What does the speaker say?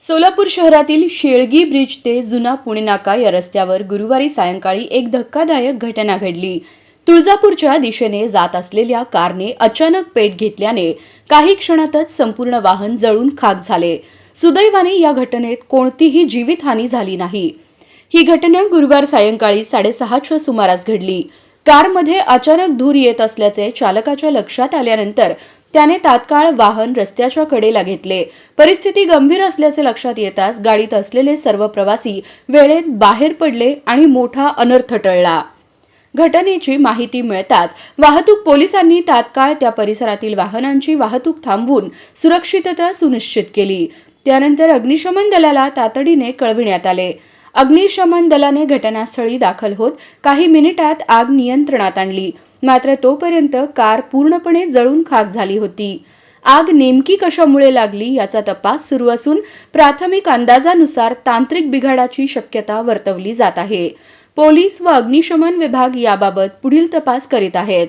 सोलापूर शहरातील शेळगी ब्रिज ते जुना पुणे नाका या रस्त्यावर गुरुवारी सायंकाळी एक धक्कादायक घटना घडली। तुळजापूरच्या दिशेने जात असलेल्या कारने अचानक पेट घेतल्याने काही क्षणातच संपूर्ण वाहन जळून खाक झाले। सुदैवाने या घटनेत कोणतीही जीवितहानी झाली नाही। ही घटना गुरुवार सायंकाळी 6:30च्या सुमारास घडली। कारमध्ये अचानक धूर येत असल्याचे चालकाच्या लक्षात आल्यानंतर त्याने तात्काळ वाहन रस्त्याच्या कडेला घेतले। परिस्थिती गंभीर असल्याचे लक्षात येताच गाडीत असलेले सर्व प्रवासी वेळेत बाहेर पडले आणि मोठा अनर्थ टळला। घटनेची माहिती मिळताच वाहतूक पोलिसांनी तात्काळ त्या परिसरातील वाहनांची वाहतूक थांबवून सुरक्षितता सुनिश्चित केली। त्यानंतर अग्निशमन दलाला तातडीने कळविण्यात आले। अग्निशमन दलाने घटनास्थळी दाखल होत काही मिनिटात आग नियंत्रणात आणली। मात्र तोपर्यंत कार पूर्णपणे जळून खाक झाली होती। आग नेमकी कशामुळे लागली याचा तपास सुरू असून प्राथमिक अंदाजानुसार तांत्रिक बिघाडाची शक्यता वर्तवली जात आहे। पोलीस व अग्निशमन विभाग याबाबत पुढील तपास करीत आहेत।